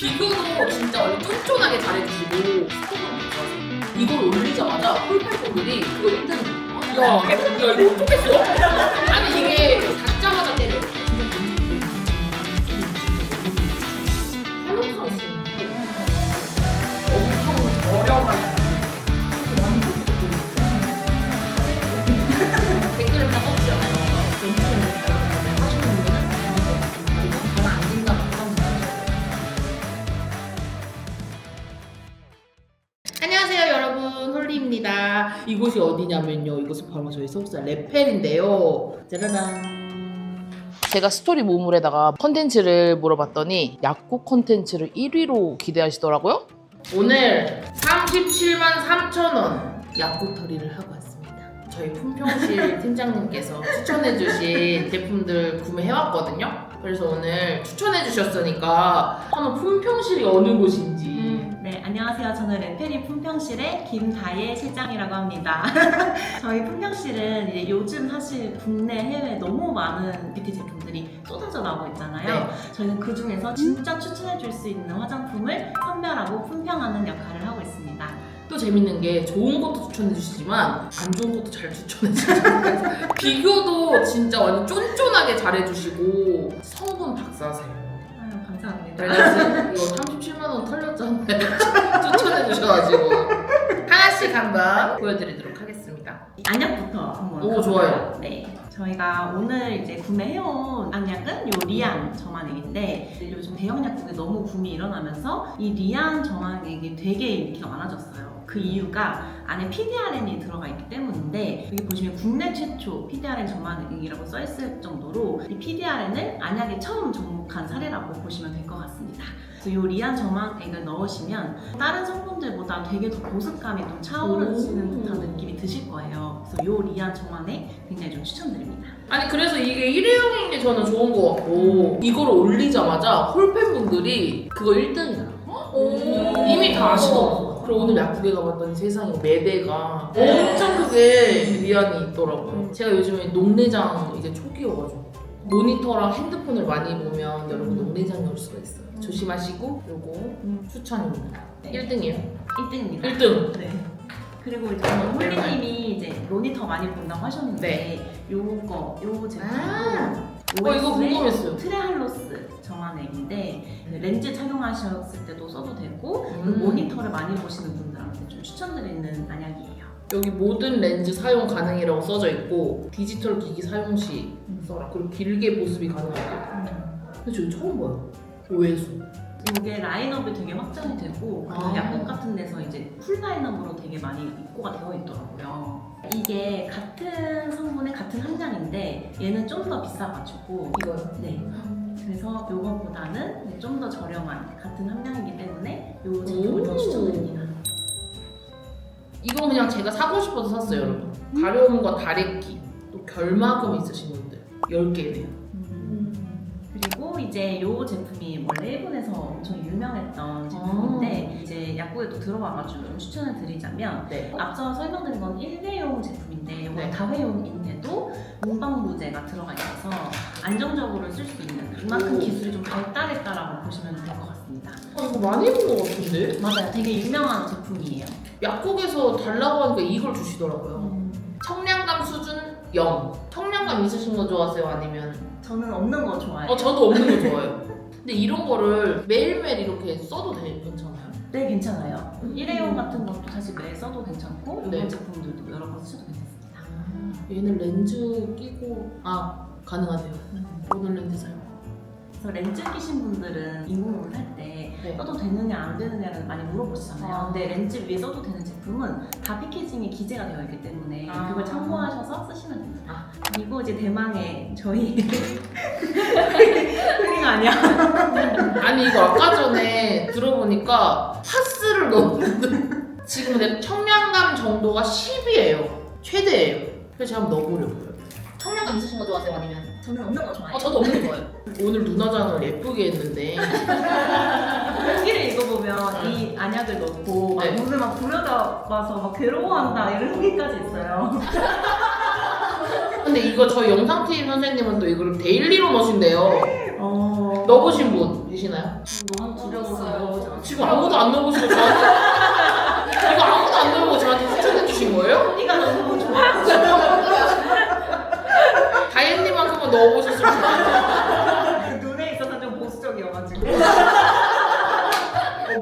비교도 진짜 완전 쫀쫀하게 잘해주시고 성분 좋아서 이걸 올리자마자 홀팔분들이 그거 1등. 야 이거 어떡했어? 아니 이게 닿자마자 때려. 활용하고 있었는데 엄청 저렴한 댓글을 다 써주잖아요. 하시는 분들은 저는 안 된다고 안녕하세요 여러분, 홀리입니다. 이곳이 어디냐면요, 이곳은 바로 저희 소속사 레펠인데요. 짜라란. 제가 스토리 모음물에다가 컨텐츠를 물어봤더니 약국 컨텐츠를 1위로 기대하시더라고요. 오늘 37만 3,000원 약국 털이를 하고 왔습니다. 저희 품평실 팀장님께서 추천해주신 제품들 구매해왔거든요. 그래서 오늘 추천해주셨으니까 한번 품평실이 어느 곳인지. 네, 안녕하세요. 저는 레페리 품평실의 김다예 실장이라고 합니다. 저희 품평실은 이제 요즘 사실 국내, 해외 너무 많은 뷰티 제품들이 쏟아져 나오고 있잖아요. 네. 저희는 그 중에서 진짜 추천해줄 수 있는 화장품을 선별하고 품평하는 역할을 하고 있습니다. 또 재밌는 게 좋은 것도 추천해주시지만 안 좋은 것도 잘 추천해주시고 비교도 진짜 완전 쫀쫀하게 잘해주시고 성분 박사세요. 아유, 감사합니다. 그래서 이거 37만원 털렸잖아요. 추천해주셔가지고 하나씩 한번 보여드리도록 하겠습니다. 안약부터 한번 오, 가볼까요? 좋아요. 네. 저희가 오늘 이제 구매해온 안약은 요 리안 정화액인데 요즘 대형 약국에 너무 붐이 일어나면서 이 리안 정화액이 되게 인기가 많아졌어요. 그 이유가 안에 PDRN이 들어가 있기 때문인데 여기 보시면 국내 최초 PDRN 정화액이라고 써있을 정도로 이 PDRN을 안약에 처음 접목한 사례라고 보시면 될 것 같습니다. 그래서 이 리안 정화액을 넣으시면 다른 성분들보다 되게 더 보습감이 좀 차오르시는 듯한 느낌이 드실 거예요. 그래서 이 리안 정화액 굉장히 좀 추천드립니다. 아니 그래서 이게 일회용인 게 저는 좋은 것 같고 이거를 올리자마자 홀팬분들이 그거 1등이더라고요. 이미 다 아시더라고요. 그리고 오늘 약국에 가봤더니 세상에 매대가 엄청 크게 리안이 있더라고요. 제가 요즘에 녹내장 이제 초기여가지고 모니터랑 핸드폰을 많이 보면 여러분 녹내장이 올 수가 있어요. 조심하시고 요거 추천입니다. 네. 1등이에요. 1등입니다. 1등. 네. 그리고 이제 홀리님이 이제 모니터 많이 본다고 하셨는데 요 제품도 이거 궁금했어요. 트레할로스 정화액인데 렌즈 착용하셨을 때도 써도 되고 그 음. 모니터를 많이 보시는 분들한테 좀 추천드리는 안약이에요. 여기 모든 렌즈 사용 가능이라고 써져 있고 디지털 기기 사용 시 써라. 그리고 길게 보습이 가능하다. 근데 저 처음 봐요. 오해수. 이게 라인업이 되게 확장이 되고 아. 약국 같은 데서 이제 풀 라인업으로 되게 많이 입고가 되어 있더라고요. 이게 같은 성분의 같은 함량인데 얘는 좀 더 비싸가지고 이거요? 네. 그래서 요거보다는 좀 더 저렴한 같은 함량이기 때문에 요 제품을 더 추천드립니다. 이건 그냥 제가 사고 싶어서 샀어요, 여러분. 가려움과 다래끼, 또 결막음 있으신 분들 10개네요. 그리고 이제 요 제품이 원래 일본에서 엄청 유명했던 제품인데 이제 약국에 또 들어와가지고 좀 추천을 드리자면 네. 앞서 설명드린 건 일회용 제품인데 이건 네. 다회용인데도 문방부제가 들어가 있어서 안정적으로 쓸 수 있는 그만큼 오. 기술이 좀 발달했다라고 보시면 될 것 같습니다. 이거 많이 본 것 같은데? 맞아요. 되게 유명한 제품이에요. 약국에서 달라고 하니까 이걸 주시더라고요. 청량감 수준 0. 청량감 있으신 거 좋아하세요? 아니면? 저는 없는 거 좋아해요. 저도 없는 거 좋아해요. 근데 이런 거를 매일매일 이렇게 써도 괜찮아요? 네, 괜찮아요. 일회용 같은 것도 사실 매일 써도 괜찮고 네. 이런 제품들도 여러 번 쓰셔도 괜찮습니다. 얘는 렌즈 끼고 가능하대요. 오늘 렌즈 사용. 그래서 렌즈 끼신 분들은 인공눈 할때 네. 써도 되느냐 안 되느냐를 많이 물어보시잖아요. 아. 근데 렌즈 위에 써도 되는 제품은 다 패키징에 기재가 되어 있기 때문에 아. 그걸 참고하셔서 쓰시면 됩니다. 아. 그리고 이제 대망의 저희 홀링 아니야? 아니 이거 아까 전에 들어보니까 파스를 넣었는데 지금 내 청량감 정도가 10이에요. 최대예요. 그래서 제가 한번 넣어보려고요. 청량감 있으신 거 좋아하세요? 아니면? 저는 없는 거 좋아해요. 저도 없는 거 좋아해요. 오늘 눈화장을 예쁘게 했는데 후기를 읽어보면 이 안약을 넣고 막 네. 눈을 막 부려잡아서 막 괴로워한다 이런 후기까지 있어요. 근데 이거 저희 영상팀 선생님은 또 이거를 데일리로 넣으신대요. 넣어보신 분 계시나요? 너무 두려워서 지금 아무도 안 넣어보시고 저한테 이거 아무도 안 넣어보고 저한테 추천해 주신 거예요? 언니가 너무 좋아. 다이앤님만큼은 넣어보셨으면 좋겠어요. 그 눈에 있어서 좀 보수적이어가지고.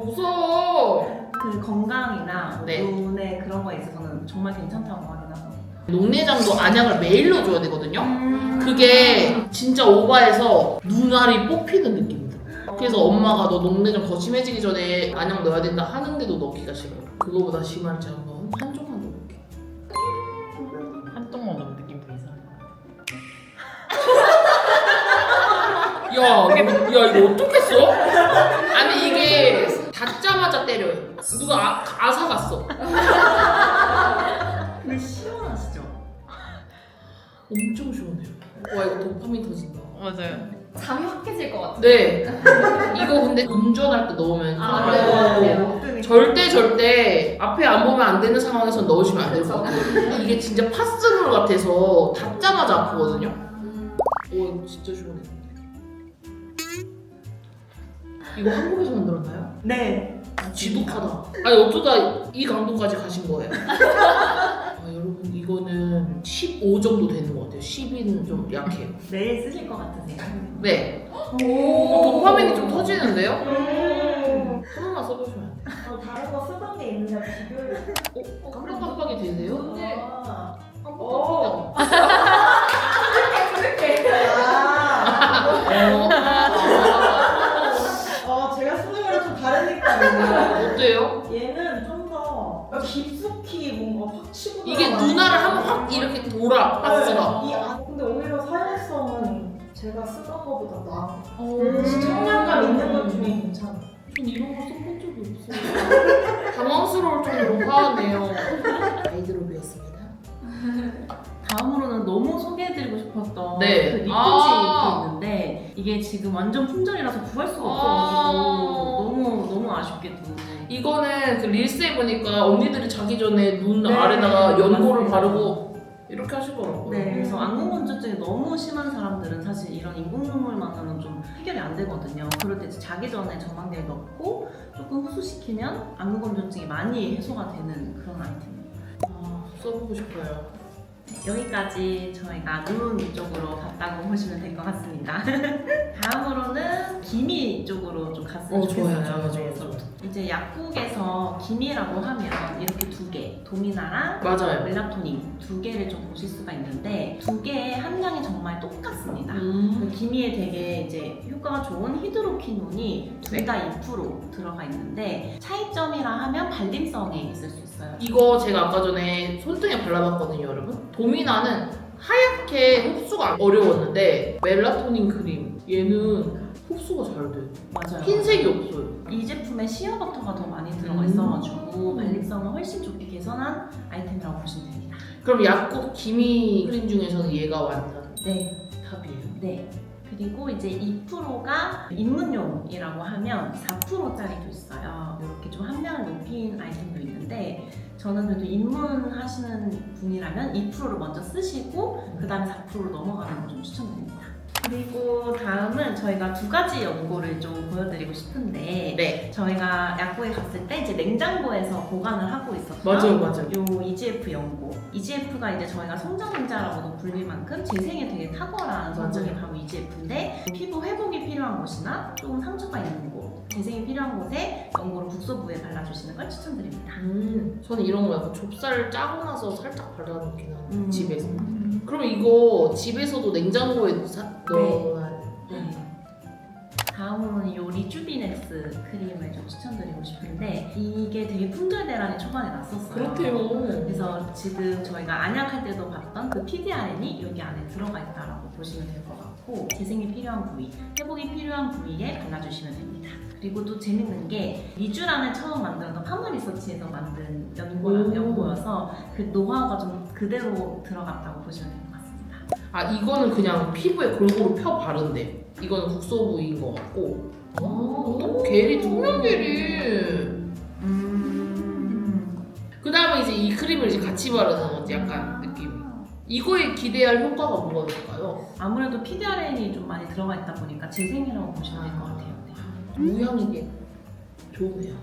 무서워. 그 건강이나 네. 눈에 그런 거에 있어서는 정말 괜찮다고 하긴 하더라고요. 녹내장도 안약을 매일 넣어줘야 되거든요. 그게 진짜 오바해서 눈알이 뽑히는 느낌이 들어요. 그래서 엄마가 너 녹내장 더 심해지기 전에 안약 넣어야 된다 하는데도 넣기가 싫어요. 그거보다 심할지 한번 한 쪽만 넣어볼게요. 한 동만 너무 느낌도 이상해. 야 이거 어떻게 써? 아니 이게 닿자마자 때려요. 누가 아사 갔어. 근데 시원하시죠? 엄청 시원해요. 와 이거 도파민 터진다. 맞아요. 잠이 확 깨질 것 같아. 네. 이거 근데 운전할 때 넣으면 아, 안 네. 돼요. 절대 앞에 안 보면 안 되는 상황에서 넣으시면 안 될 것 같아요. 이게 진짜 파스물 같아서 닿자마자 아프거든요. 오 진짜 시원해. 이거 한국에서 만들었나요? 네. 지독하다. 아니 어쩌다 이 강도까지 가신 거예요? 아, 여러분 이거는 15 정도 되는 것 같아요. 10은 좀 약해요. 내일 쓰실 것 같으세요? 네. 오. 도파민이 좀 터지는데요? 한 번만 써보시면 안 돼요. 다른 거 쓰던 게 있는데 비교를. 깜빡깜빡이 되세요? 아, 깜빡깜빡이. 제가 쓰는 거랑 좀 다른 느낌이에요. 어때요? 얘는 좀 더 깊숙이 뭔가 확 치고 이게 들어가는 눈알을 한번 확 이렇게 돌아 파스가. 근데 오히려 사용성은 제가 쓰던 거보다 나아. 음. 청량감 있는 것 중에 괜찮아. 전 이런 거 써본 적이 없어요. 당황스러울 정도로 화하네요. 아이드롭이었습니다. 다음으로는 너무 소개해드리고 싶었던 네. 그 리프지 아. 있는데 이게 지금 완전 품절이라서 구할 수가 아. 없어가지고 너무 아쉽게도 이거는 그 릴스에 보니까 언니들이 자기 전에 눈 네. 아래다가 연고를 맞습니다. 바르고 이렇게 하시더라고요. 네, 그래서 안구건조증이 너무 심한 사람들은 사실 이런 인공 눈물만으로는 좀 해결이 안 되거든요. 그럴 때 이제 자기 전에 점막내를 넣고 조금 흡수시키면 안구건조증이 많이 해소가 되는 그런 아이템입니다. 아, 써보고 싶어요. 네, 여기까지 저희가 눈 쪽으로 갔다고 보시면 될 것 같습니다. 다음으로는 기미 쪽으로 좀 갔으면 좋겠어요. 좋아요. 이제 약국에서 기미라고 하면 이렇게 두 개, 도미나랑 맞아요. 멜라토닌 두 개를 좀 보실 수가 있는데 두 개의 함량이 정말 똑같습니다. 그 음. 기미에 되게 이제 효과가 좋은 히드로퀴논이 둘 다 2% 들어가 있는데 차이점이라 하면 발림성에 있을 수 있어요. 이거 제가 아까 전에 손등에 발라봤거든요, 여러분. 도미나는 하얗게 흡수가 어려웠는데 멜라토닌 크림 얘는 흡수가 잘 돼요. 맞아요. 흰색이 없어요. 이 제품에 시어버터가 더 많이 들어가 음. 있어가지고 발림성을 훨씬 좋게 개선한 아이템이라고 보시면 됩니다. 그럼 약국 기미 크림 중에서는 얘가 완전 네. 탑이에요. 네. 그리고 이제 2%가 입문용이라고 하면 4%짜리도 있어요. 이렇게 좀 함량을 높인 아이템도 있는데 저는 그래도 입문하시는 분이라면 2%를 먼저 쓰시고 그 다음에 4%로 넘어가는 걸 좀 추천드립니다. 그리고 다음은 저희가 두 가지 연고를 좀 보여드리고 싶은데 네. 저희가 약국에 갔을 때 이제 냉장고에서 보관을 하고 있었고요. 맞아요. 요 EGF 연고. EGF가 이제 저희가 성장인자라고도 불릴 만큼 재생에 되게 탁월한 성분이 바로 EGF인데 피부 회복이 필요한 곳이나 조금 상처가 있는 곳, 재생이 필요한 곳에 연고를 국소부에 발라주시는 걸 추천드립니다. 저는 이런 거 약간 좁쌀 짜고 나서 살짝 발라놓긴 하는 집에서. 음. 그럼 이거 집에서도 냉장고에 넣어놔야 돼요? 네. 다음은 요 리주비넥스 크림을 좀 추천드리고 싶은데 이게 되게 품절대란이 초반에 났었어요. 그래서 지금 저희가 안약할 때도 봤던 그 PDRN이 여기 안에 들어가 있다라고 보시면 될 것 같고 재생이 필요한 부위, 회복이 필요한 부위에 발라주시면 됩니다. 그리고 또 재밌는 게 리쥬란을 처음 만들었던 파마 리서치에서 만든 연고여서 그 노하우가 좀 그대로 들어갔다고 보시면 될 것 같습니다. 아 이거는 그냥 피부에 골고루 펴 바른데 이거는 국소부인 것 같고 겔이 투명 겔이 그 다음에 이제 이 크림을 이제 같이 바르는 거지 약간 느낌이. 이거에 기대할 효과가 뭐가 될까요? 아무래도 PDRN이 좀 많이 들어가 있다 보니까 재생이라고 보시면 될 것 같아요. 네. 무향이게 좋네요.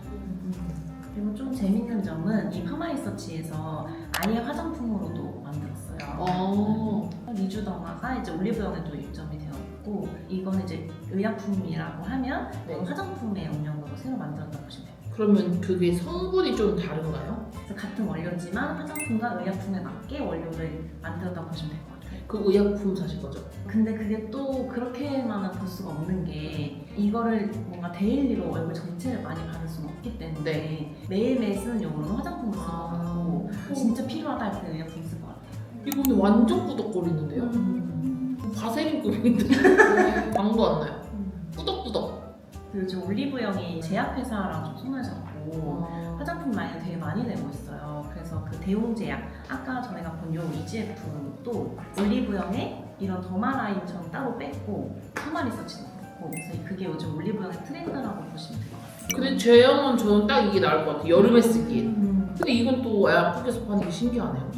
그리고 좀 재밌는 점은 이 파마리서치에서 아예 화장품으로도 만들었어요. 리주더마가 이제 올리브영에도 입점이 되어 있고 이거는 이제 의약품이라고 하면 네. 화장품의 영역으로 새로 만들었다고 보시면 돼요. 그러면 그게 성분이 좀 다른가요? 그래서 같은 원료지만 화장품과 의약품에 맞게 원료를 만들었다고 보시면 될 것 같아요. 그 의약품 사실 거죠? 근데 그게 또 그렇게만은 볼 수가 없는 게 이거를 뭔가 데일리로 얼굴 전체를 많이 바를 수는 없기 때문에 네. 매일매일 쓰는 용으로는 화장품을 쓸 것 같고 진짜 필요하다 할 때 의약품 쓸 것 같아요. 이거는 완전 꾸덕거리는데요? 바세린급인데 광고 안 나요? 꾸덕꾸덕. 그리고 지금 올리브영이 제약회사랑 좀 손을 잡고 화장품 라인을 되게 많이 내고 있어요. 그래서 그 대웅제약, 아까 저희가 본 요 EGF도 올리브영에 이런 더마 라인처럼 따로 뺐고 파마리서치도 그렇고 그래서 그게 요즘 올리브영의 트렌드라고 보시면 될 것 같아요. 근데 제형은 저는 딱 이게 나을 것 같아요. 여름에 쓰기에. 근데 이건 또 약국에서 파는 게 신기하네요.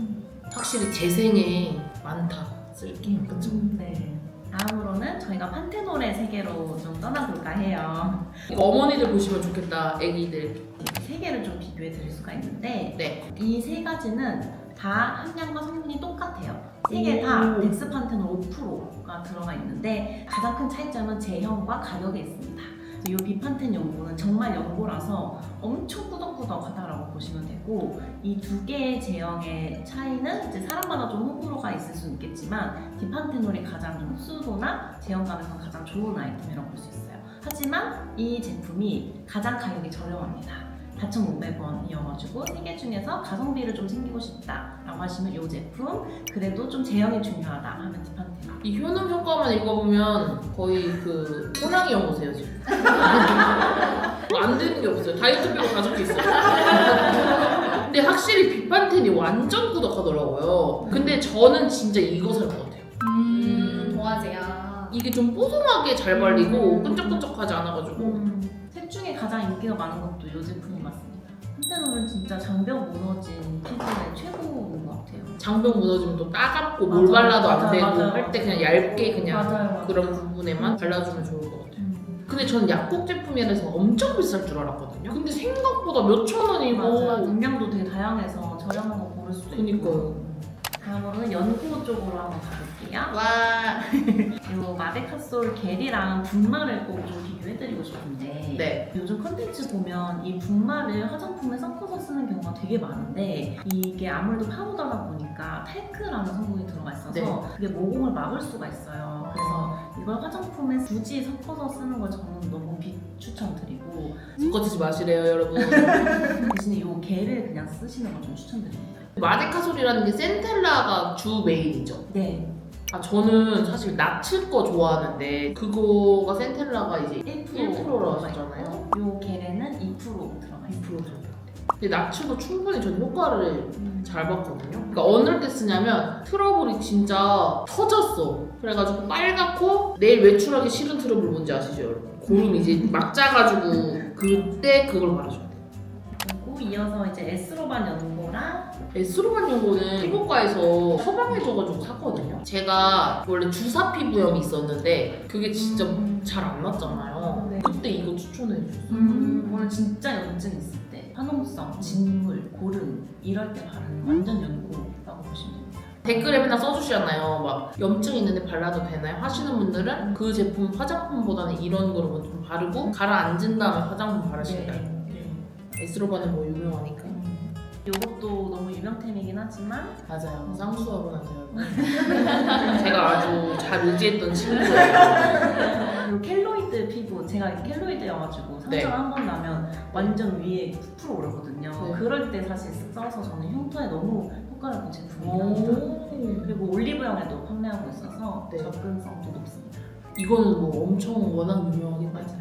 확실히 재생에 많다 쓸게. 그쵸? 네. 다음으로는 저희가 판테놀의 세계로 좀 떠나볼까 해요. 이거 어머니들 보시면 좋겠다. 애기들. 세 개를 좀 비교해 드릴 수가 있는데 네. 이 세 가지는 다 함량과 성분이 똑같아요. 세 개 다 덱스판테놀 5%가 들어가 있는데 가장 큰 차이점은 제형과 가격에 있습니다. 이 비판텐 연고는 정말 연고라서 엄청 꾸덕꾸덕하다라고 보시면 되고 이 두 개의 제형의 차이는 이제 사람마다 좀 호불호가 있을 수는 있겠지만 디판테놀이 가장 좀 흡수도나 제형감에서 가장 좋은 아이템이라고 볼 수 있어요. 하지만 이 제품이 가장 가격이 저렴합니다. 4,500원이어가지고 세 개 중에서 가성비를 좀 챙기고 싶다라고 하시면 이 제품, 그래도 좀 제형이 중요하다 하면 디판테놀. 이 효능 효과만 읽어보면 거의 그 호랑이 연구세요 지금. 안 되는 게 없어요. 다이어트 빼고 다 적혀 있어요. 근데 확실히 비판텐이 완전 꾸덕하더라고요. 근데 저는 진짜 이거 살 것 같아요. 도화제야. 이게 좀 뽀송하게 잘 발리고 끈적끈적하지 않아가지고. 셋 중에 가장 인기가 많은 것도 이 제품이 맞습니다. 판테놀은 진짜 장벽 무너진 피부에 최고인 것 같아요. 장벽 무너지면 또 따갑고 맞아, 뭘 발라도 안 맞아, 되고 맞아. 할 때 그냥 얇게 그냥 맞아요. 그런 부분에만 발라주면 좋을 것 같아요. 근데 저는 약국 제품이라서 엄청 비쌀 줄 알았거든요. 근데 생각보다 몇천 원이고. 맞아요. 용량도 되게 다양해서 저렴한 거 고를 수도 있고. 그니까요. 다음으로는 연고 쪽으로 한번 가볼게요. 와. 이 마데카솔 겔이랑 분말을 꼭 좀 비교해드리고 싶은데 네. 요즘 컨텐츠 보면 이 분말을 화장품에 섞어서 쓰는 경우가 되게 많은데 이게 아무래도 파우더다 보니까 탈크라는 성분이 들어가 있어서 네. 그게 모공을 막을 수가 있어요. 그래서 이걸 화장품에 굳이 섞어서 쓰는 걸 저는 너무 비추천드리고 섞어지지 마시래요 여러분. 대신에 이 겔을 그냥 쓰시는 걸 좀 추천드립니다. 마데카솔이라는 게 센텔라가 주 메인이죠. 네. 아 저는 사실 나츠 거 좋아하는데 그거가 센텔라가 이제 1%로 하셨잖아요. 이 겔에는 2% 들어가 있어요. 2% 정도. 근데 나츠도 충분히 전 효과를 잘 봤거든요. 그러니까 어느 때 쓰냐면 트러블이 진짜 터졌어. 그래가지고 빨갛고 내일 외출하기 싫은 트러블 뭔지 아시죠 여러분? 고름 이제 막 짜가지고 그때 그걸 바르셔야 돼요. 그리고 이어서 이제 에스로반 연고랑 에스로반 연고는 피부과에서 처방해줘가지고 샀거든요. 제가 원래 주사 피부염이 있었는데 그게 진짜 잘 안 났잖아요. 네. 그때 이거 추천해줬어요. 오늘 진짜 염증 있을 때 화농성, 진물, 고름 이럴 때 바르는 완전 연고라고 보시면 됩니다. 댓글에 맨날 써주시잖아요. 막 염증 있는데 발라도 되나요? 하시는 분들은 그 제품 화장품보다는 이런 거를 먼저 좀 바르고 가라앉은 다음에 화장품 바르시면 돼요. 에스로반은 뭐 유명하니까. 이것도 너무 유명템이긴 하지만 맞아요. 쌍수하고 나서요. 제가 아주 잘 의지했던 친구예요. 그리고 켈로이드 피부, 제가 켈로이드여가지고 상처가 네. 한 번 나면 완전 위에 푹 오르거든요. 네. 그럴 때 사실 써서 저는 흉터에 너무 효과를 본 제품이긴 합니다. 그리고 올리브영에도 판매하고 있어서 네. 접근성도 높습니다. 이거는 뭐 엄청 워낙 유명하긴 하죠.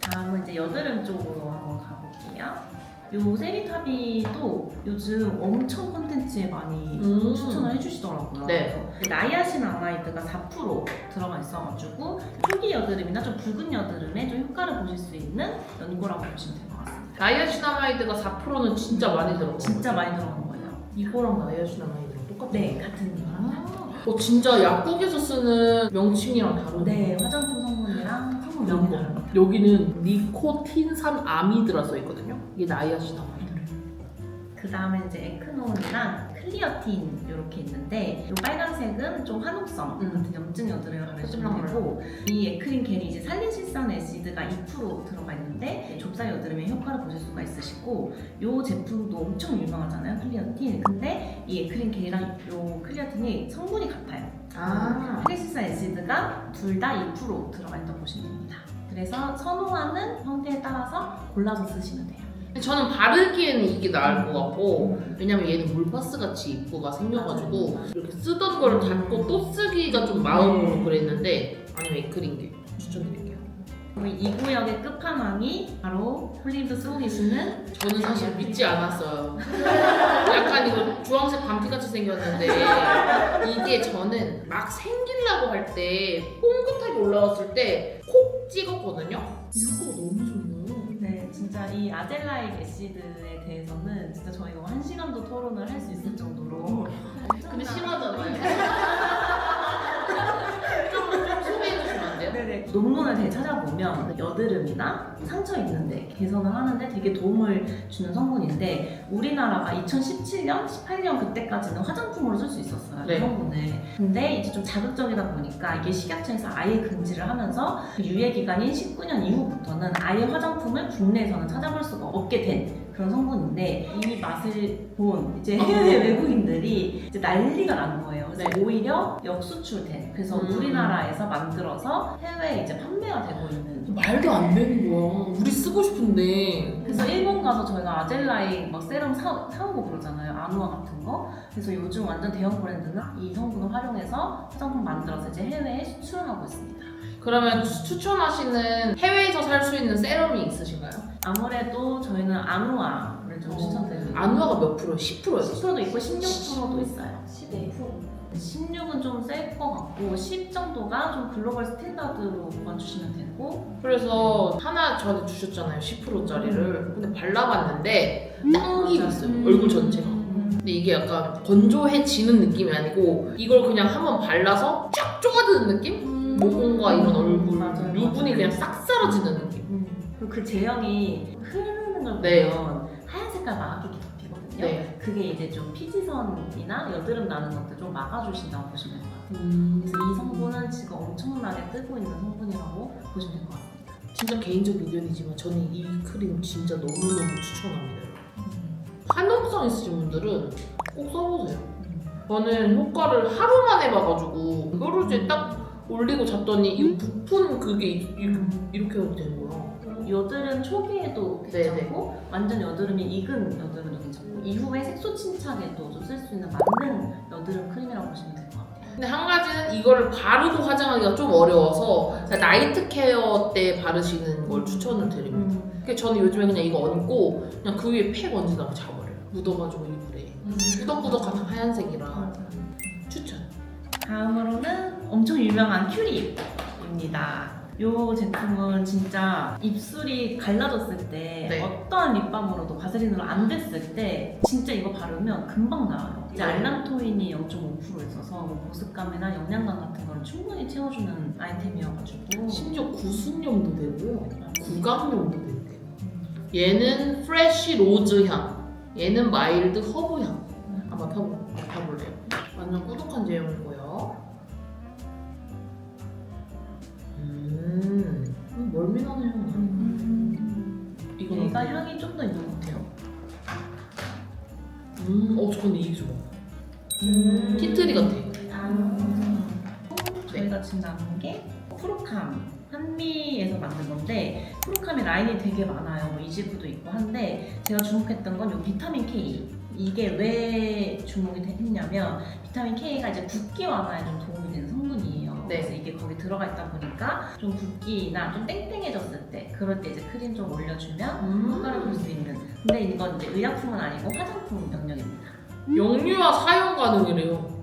다음은 이제 여드름 쪽으로 한번 가볼게요. 요 세리타비도 요즘 엄청 콘텐츠에 많이 추천을 해주시더라고요. 네. 그래서 나이아신 아마이드가 4% 들어가 있어가지고 초기 여드름이나 좀 붉은 여드름에 좀 효과를 보실 수 있는 연고라고 보시면 될 것 같습니다. 나이아시나마이드가 4%는 진짜 많이 들어가요. 진짜 많이 들어간 거예요. 이거랑 나이아시나마이드랑 똑같아요. 네, 같은 이유랑. 진짜 약국에서 쓰는 명칭이랑 다르네. 네, 화장품 성분이랑 성분 명이 다른 것 같아요. 여기는 니코틴산 아미드라 써있거든요. 이게 나이아신아마이드. 그 다음에 이제 에크논이랑 클리어틴 이렇게 있는데 이 빨간색은 좀 한옥성 같은 염증 여드름을 가려주는 거고 이 에크린 겔이 이제 살린실산 애시드가 2% 들어가 있는데 좁쌀 여드름에 효과를 보실 수가 있으시고 이 제품도 엄청 유명하잖아요, 클리어틴. 근데 이 에크린 겔이랑 이 클리어틴이 성분이 같아요. 살린실산 애시드가 둘 다 2% 들어가 있다고 보시면 됩니다. 그래서 선호하는 형태에 따라서 골라서 쓰시면 돼요. 저는 바르기에는 이게 나을 것 같고, 왜냐면 얘는 몰파스 같이 입구가 생겨가지고 이렇게 쓰던 걸 닫고 또 쓰기가 좀 마음으로 그랬는데, 아니면 에크린게 추천드릴게요. 우리 이 구역의 끝판왕이 바로 홀님도 쓰고 계시는 저는 사실 믿지 않았어요. 약간 이거 주황색 반피같이 생겼는데 이게 저는 막 생기려고 할 때 뽕긋하게 올라왔을 때 콕 찍었거든요. 이거가 너무 좋네요. 네, 진짜 이 아젤라익 애시드에 대해서는 진짜 저희가 1시간도 토론을 할 수 있을 정도로 근데 심하잖아요. 좀 소개해 주시면 안 돼요? 네네. 논문을 되게 찾아보면 여드름이나 상처 있는데 개선을 하는데 되게 도움을 주는 성분인데 우리나라가 2017년, 18년 그때까지는 화장품으로 쓸 수 있었어요. 네. 이 성분을. 근데 이제 좀 자극적이다 보니까 이게 식약처에서 아예 금지를 하면서 그 유예 기간인 19년 이후부터는 아예 화장품을 국내에서는 찾아볼 수가 없게 된 그런 성분인데 이 맛을 본 이제 해외 외국인들이 이제 난리가 난 거예요. 그래서 네. 오히려 역수출된 그래서 우리나라에서 만들어서 해외에 이제 판매가 되고 있는 말도 안 되는 거야. 우리 쓰고 싶은데. 그래서 일본 가서 저희가 아젤라이 막 세럼 사오고 그러잖아요. 아누아 같은 거. 그래서 요즘 완전 대형 브랜드는 이 성분을 활용해서 화장품 만들어서 이제 해외에 수출하고 있습니다. 그러면 추천하시는 해외에서 살 수 있는 세럼이 있으신가요? 아무래도 저희는 아누아를 좀 추천드립니다. 아누아가 몇 프로예요? 10%예요? 10%도 있고 16%도 있어요. 15%. 16은 좀 셀 것 같고 10 정도가 좀 글로벌 스탠다드로 맞추시면 되고 그래서 하나 저한테 주셨잖아요, 10%짜리를. 근데 발라봤는데 짱기 맞아. 있어요, 얼굴 전체가. 근데 이게 약간 건조해지는 느낌이 아니고 이걸 그냥 한번 발라서 쫙 쪼가드는 느낌? 모공과 이런 얼굴 맞아요. 유분이 그냥 싹 사라지는 느낌. 그리고 그 제형이 흐르는 걸 네. 보면 하얀 색깔 마개기 덮이거든요. 네. 그게 이제 좀 피지선이나 여드름 나는 것들 좀 막아주신다고 보시면 돼요. 그래서 이 성분은 지금 엄청나게 뜨고 있는 성분이라고 보시면 될 것 같습니다. 진짜 개인적 의견이지만 저는 이 크림 진짜 너무너무 추천합니다. 한옥성 있으신 분들은 꼭 써보세요. 저는 효과를 하루 만에 봐가지고 이거를 이제 딱 올리고 잤더니 이 부푼 그게 이렇게 되는 거야. 여드름 초기에도 네네. 괜찮고 완전 여드름이 익은 여드름도 괜찮고 이후에 색소 침착에도 좀 쓸 수 있는 만능 여드름 크림이라고 보시면 될 것 같아요. 근데 한 가지는 이거를 바르고 화장하기가 좀 어려워서 나이트 케어 때 바르시는 걸 추천을 드립니다. 그래서 저는 요즘에 그냥 이거 얹고 그냥 그 위에 팩 얹으다가 자버려요. 묻어가지고 이불에. 꾸덕꾸덕한 하얀색이라 추천. 다음으로는 엄청 유명한 큐립입니다. 이 제품은 진짜 입술이 갈라졌을 때 네. 어떠한 립밤으로도 바세린으로 안 됐을 때 진짜 이거 바르면 금방 나아요. 이제 네. 알란토인이 0.5% 있어서 뭐 보습감이나 영양감 같은 걸 충분히 채워주는 아이템이어가지고 심지어 구순염도 되고요. 구강염도 되고요. 얘는 프레쉬 로즈 향, 얘는 마일드 허브 향. 한번 펴볼래요? 완전 꾸덕한 제형이고요. 멀미나는 향이야. 이거 얘가 향이 좀 더 있는 것 같아요. 저 근데 이게 좋아. 티트리 같아. 저희가 지금 남은 게 프로캄 한미에서 만든 건데 프로캄이 라인이 되게 많아요. 뭐 이지프도 있고 한데 제가 주목했던 건 이 비타민 K. 이게 왜 주목이 했냐면 비타민 K가 이제 붓기 완화에 좀 도움이 되는 성분이에요. 네. 그래서 이게 거기 들어가 있다 보니까 좀 붓기나 좀 땡땡해졌을 때 그럴 때 이제 크림 좀 올려주면 효과를 볼 수 있는. 근데 이건 이제 의약품은 아니고 화장품 병력입니다. 영유아 사용 가능이래요.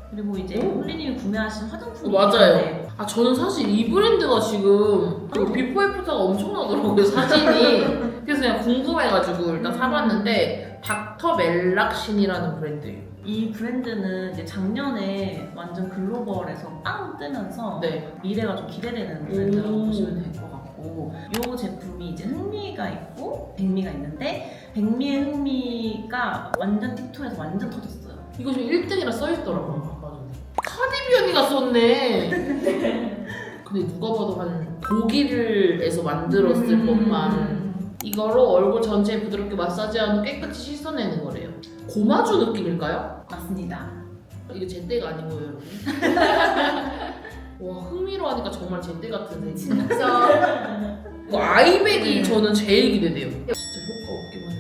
그리고 이제 홀리님이 구매하신 화장품이 맞아요. 있는데 저는 사실 이 브랜드가 지금 그 비포 애프터가 엄청나더라고요, 사진이. 그래서 그냥 궁금해가지고 일단 사봤는데 닥터 멜락신이라는 브랜드예요. 이 브랜드는 이제 작년에 완전 글로벌에서 빵 뜨면서 네. 미래가 좀 기대되는 브랜드라고 오. 보시면 될 것 같고 이 제품이 이제 흥미가 있고 백미가 있는데 백미의 흥미가 완전 틱톡에서 완전 터졌어요. 이거 지금 1등이라 써있더라고요. 카디비언이가 썼네. 근데 누가 봐도 한 독일에서 만들었을 법한 이거로 얼굴 전체에 부드럽게 마사지한 후 깨끗이 씻어내는 거래요. 고마주 느낌일까요? 맞습니다. 이거 제때가 아니고요, 여러분. 와, 흥미로 하니까 정말 제때 같은 색이. 진짜. 이거 아이백이 저는 제일 기대돼요. 진짜 효과 없기만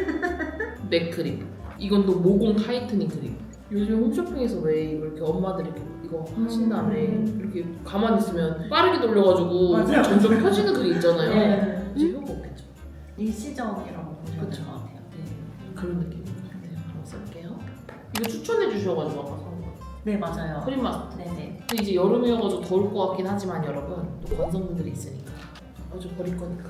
해봐. 맥크림. 이건 또 모공 타이트닝 크림. 요즘 홈쇼핑에서 왜 이렇게 엄마들이 이거 하신 다음에 이렇게 가만히 있으면 빠르게 돌려가지고 맞아요. 점점 펴지는 그게 있잖아요. 네. 이제 효과 없겠죠. 일시적이라고 보시면 될 그쵸. 것 같아요. 네. 그런 느낌인 것 같아요. 한번 쓸게요. 이거 추천해 주셔가지고 아까 산 거. 네 맞아요. 크림 마스크. 네네. 근데 이제 여름이어가지고 더울 것 같긴 하지만 여러분 또 건성분들이 있으니까 어제 버릴 거니까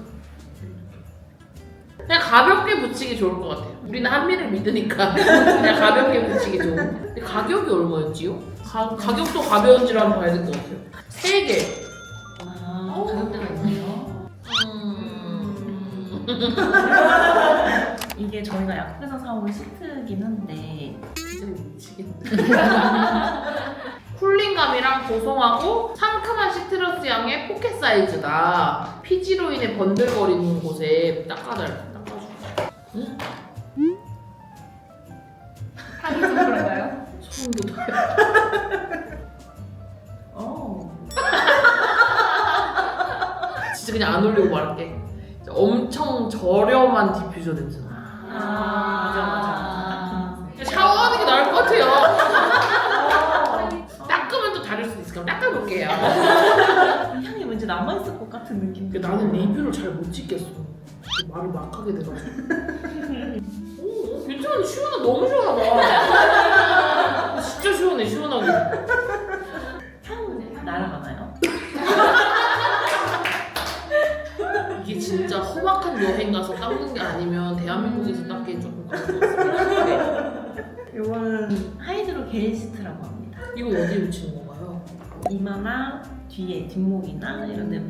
그냥 가볍게 붙이기 좋을 것 같아요. 우리는 한미를 믿으니까 그냥 가볍게 붙이기 좋은. 근데 가격이 얼마였지요? 가격도 가벼운지를 한번 봐야 될 것 같아요. 3개. 아 가격대가 있네요. 이게 저희가 약국에서 사온 시트긴 한데 진짜 미치겠네. 쿨링감이랑 보송하고 상큼한 시트러스 향의 포켓 사이즈다. 피지로 인해 번들거리는 곳에 닦아주고. 응? 하기 좀 그런가요? 소름 돋아요. 진짜 그냥 안 올리고 말할게. 진짜 엄청 저렴한 디퓨저 냄새 나. 맞아. 샤워하는 게 나을 것 같아요. 닦으면 또 다를 수 있으니까 닦아볼게요. 향이 왠지 남아있을 것 같은 느낌. 나는 리뷰를 잘 못 찍겠어. 말을 막 하게 돼가지고. 오, 괜찮아. 시원하. 너무 시원하다. 진짜 시원해. 시원하게. 향 날아가나요? 이게 진짜 험악한 여행 가서 닦는 게 아니면 대한민국에서 닦기엔 조금 그런 것 같습니다. 이거는 하이드로 겔 시트라고 합니다. 이거 어디에 붙이는 건가요? 이마나 뒤에 뒷목이나 이런 데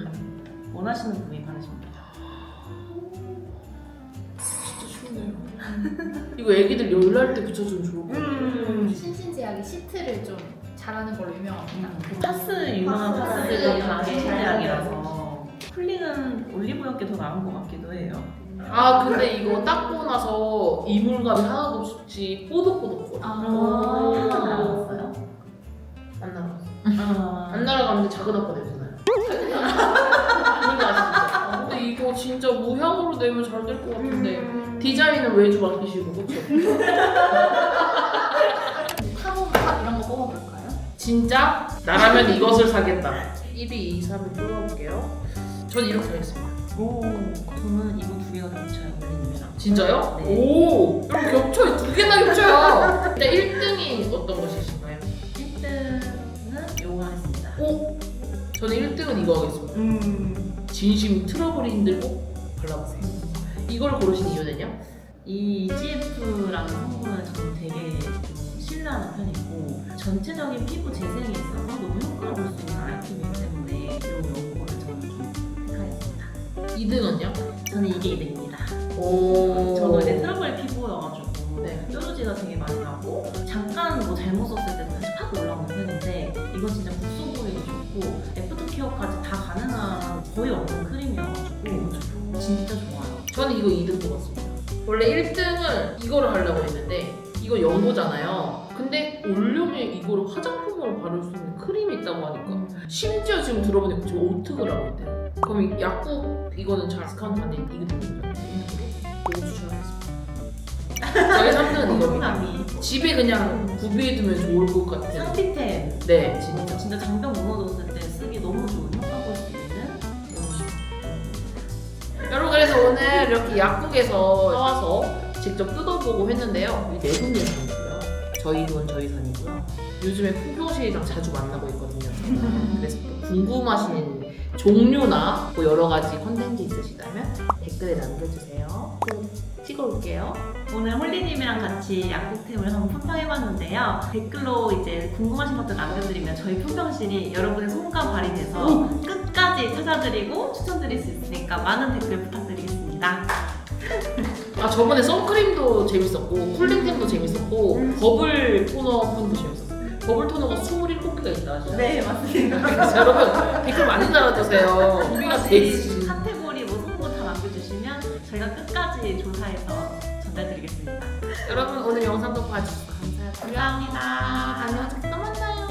원하시는 부위 바르시면 돼요. 진짜 시원해요. 이거 애기들 열날 때 붙여주면 좋을 것 같아요. 신신제약이 시트를 좀 잘하는 걸로 유명합니다. 파스 유명한 파스. 파스들이 다 파스. 신제약이라서 쿨링은 올리브영께 더 나은 것 같기도 해요. 아 근데 이거 닦고 나서 이물감이 하나도 없이 뽀득뽀득거려. 향은 날아갔어요? 안 날아갔어. 아, 안 날아가는데 작은 아빠 냄새 나요. 뭔지 아시죠? 근데 이거 진짜 무향으로 내면 잘 될 것 같은데 디자인은 외주 맡기시고 그쵸? 카본팝 이런 거 뽑아볼까요? 진짜 나라면 이것을 사겠다. 1위, 2, 3위 뽑아볼게요. 전 이렇게 하겠습니다. 오, 저는 이거 두 개가 겹쳐요, 올리님이랑. 진짜요? 네. 오! 여러분 겹쳐요. 2개나 겹쳐요. 일단 1등이 어떤 것이신가요? 1등은 요거 하겠습니다. 오! 저는 1등은 이거 하겠습니다. 진심 트러블인들 꼭 발라보세요. 이걸 고르신 이유는요? 이 GF라는 성분을 저는 되게 좀 신뢰하는 편이고 전체적인 피부 재생에 있어서 너무 효과를 볼 수 있는 아이템이기 때문에 이 요거를 저는 좀 택하겠습니다. 2등은요? 저는 이게 2등입니다. 오. 저도 이제 트러블 피부여가지고 네. 뾰루지가 되게 많이 나고 잠깐 뭐 잘못 썼을 때는 다시 팍 올라오는 편인데 이거 진짜 국소 보이도 좋고 애프터 케어까지 다 가능한 거의 없는 크림이어가지고 진짜 좋아요. 저는 이거 2등 뽑았습니다. 원래 1등을 이거를 하려고 했는데 이거 연고잖아요. 근데 올용에 이거를 화장품으로 바를 수 있는 크림이 있다고 하니까 심지어 지금 들어보니까 지금 오특을 하고 있대요. 그럼 이 약국 이거는 잘 디스카운트 안 되니까 이거 됩니다. 이거 추천하겠습니다. 저희 3등은 이겁니다. 건강함이 집에 그냥 구비해두면 좋을 것 같은. 상피템 네, 진짜. 진짜 장벽 무너졌을 때 쓰기 너무 좋은 효과 볼 수 있는 여러분 그래서 오늘 이렇게 약국에서 사와서 직접 뜯어보고 했는데요. 이 내돈 제품이고요. 저희 돈 저희 산이고요. 요즘에 풍경실이랑 자주 만나고 있거든요. 그래서 또 궁금하신 종류나 뭐 여러 가지 컨텐츠 있으시다면 댓글에 남겨주세요. 꼭 찍어올게요. 오늘 홀리님이랑 같이 약국템을 한번 품평해봤는데요. 댓글로 이제 궁금하신 것들 남겨드리면 저희 품평실이 여러분의 손과 발이 돼서 끝까지 찾아드리고 추천드릴 수 있으니까 많은 댓글 부탁드리겠습니다. 아 저번에 선크림도 재밌었고 쿨링템도 재밌었고 버블 토너 폰도 재밌었어요. 버블 토너가 27개가 있다 하시죠? 네, 맞습니다. 그래서 여러분 댓글 많이 달아주세요. 준비가 돼 있으시. 카테고리 뭐 성분 다 남겨주시면 저희가 끝까지 조사해서 전달드리겠습니다. 여러분 오늘 영상도 봐주셔서 감사합니다. 감사합니다. 다음 영상 또 만나요.